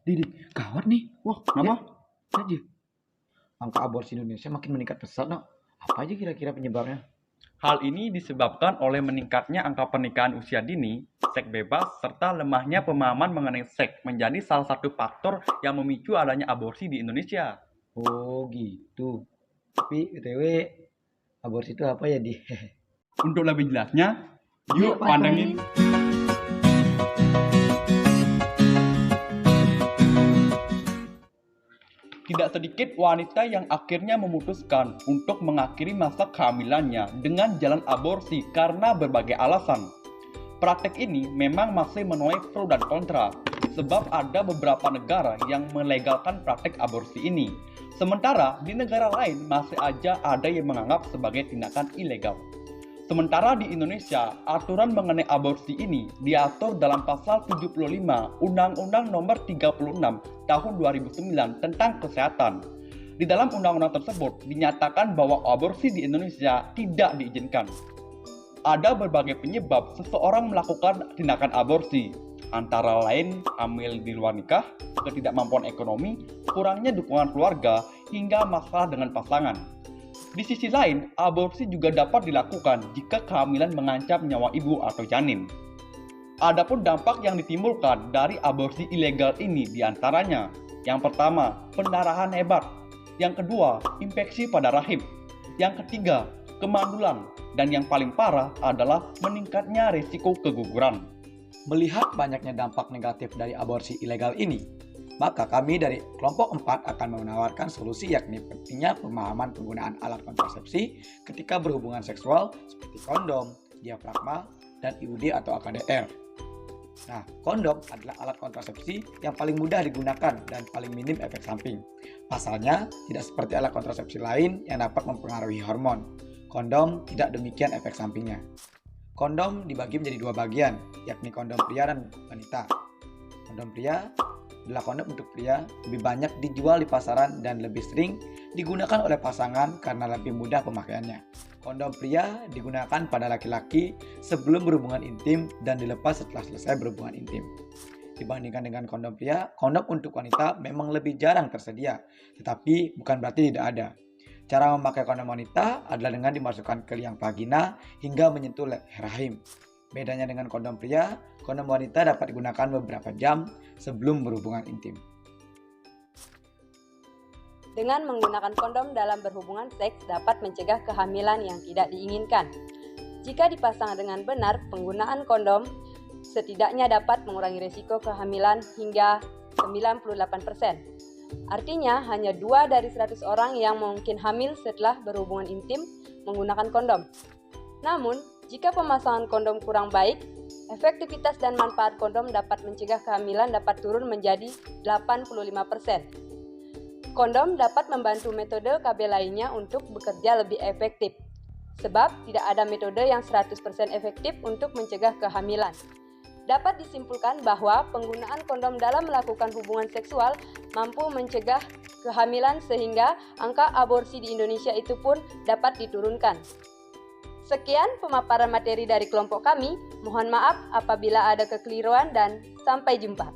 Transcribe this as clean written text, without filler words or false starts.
Didik, gawat nih. Wah, kenapa? Saja. Angka aborsi Indonesia makin meningkat pesat, no. Apa aja kira-kira penyebabnya? Hal ini disebabkan oleh meningkatnya angka pernikahan usia dini, seks bebas, serta lemahnya pemahaman mengenai seks menjadi salah satu faktor yang memicu adanya aborsi di Indonesia. Oh, gitu. Tapi BTW, aborsi itu apa ya, Di? Untuk lebih jelasnya, Yuk, yuk pandangin. Tidak sedikit wanita yang akhirnya memutuskan untuk mengakhiri masa kehamilannya dengan jalan aborsi karena berbagai alasan. Praktek ini memang masih menuai pro dan kontra, sebab ada beberapa negara yang melegalkan praktek aborsi ini. Sementara di negara lain masih aja ada yang menganggap sebagai tindakan ilegal. Sementara di Indonesia, aturan mengenai aborsi ini diatur dalam pasal 75 Undang-Undang Nomor 36 Tahun 2009 tentang Kesehatan. Di dalam undang-undang tersebut dinyatakan bahwa aborsi di Indonesia tidak diizinkan. Ada berbagai penyebab seseorang melakukan tindakan aborsi, antara lain hamil di luar nikah, ketidakmampuan ekonomi, kurangnya dukungan keluarga, hingga masalah dengan pasangan. Di sisi lain, aborsi juga dapat dilakukan jika kehamilan mengancam nyawa ibu atau janin. Adapun dampak yang ditimbulkan dari aborsi ilegal ini diantaranya: yang pertama, pendarahan hebat; yang kedua, infeksi pada rahim; yang ketiga, kemandulan; dan yang paling parah adalah meningkatnya risiko keguguran. Melihat banyaknya dampak negatif dari aborsi ilegal ini, maka kami dari kelompok 4 akan menawarkan solusi, yakni pentingnya pemahaman penggunaan alat kontrasepsi ketika berhubungan seksual seperti kondom, diafragma, dan IUD atau AKDR. Nah, kondom adalah alat kontrasepsi yang paling mudah digunakan dan paling minim efek samping. Pasalnya, tidak seperti alat kontrasepsi lain yang dapat mempengaruhi hormon. Kondom tidak demikian efek sampingnya. Kondom dibagi menjadi dua bagian, yakni kondom pria dan wanita. Kondom pria adalah kondom untuk pria, lebih banyak dijual di pasaran dan lebih sering digunakan oleh pasangan karena lebih mudah pemakaiannya. Kondom pria digunakan pada laki-laki sebelum berhubungan intim dan dilepas setelah selesai berhubungan intim. Dibandingkan dengan kondom pria, kondom untuk wanita memang lebih jarang tersedia, tetapi bukan berarti tidak ada. Cara memakai kondom wanita adalah dengan dimasukkan ke liang vagina hingga menyentuh rahim. Bedanya dengan kondom pria, kondom wanita dapat digunakan beberapa jam sebelum berhubungan intim. Dengan menggunakan kondom dalam berhubungan seks dapat mencegah kehamilan yang tidak diinginkan. Jika dipasang dengan benar, penggunaan kondom setidaknya dapat mengurangi risiko kehamilan hingga 98%. Artinya, hanya 2 dari 100 orang yang mungkin hamil setelah berhubungan intim menggunakan kondom. Namun, jika pemasangan kondom kurang baik, efektivitas dan manfaat kondom dapat mencegah kehamilan dapat turun menjadi 85%. Kondom dapat membantu metode KB lainnya untuk bekerja lebih efektif, sebab tidak ada metode yang 100% efektif untuk mencegah kehamilan. Dapat disimpulkan bahwa penggunaan kondom dalam melakukan hubungan seksual mampu mencegah kehamilan sehingga angka aborsi di Indonesia itu pun dapat diturunkan. Sekian pemaparan materi dari kelompok kami. Mohon maaf apabila ada kekeliruan dan sampai jumpa.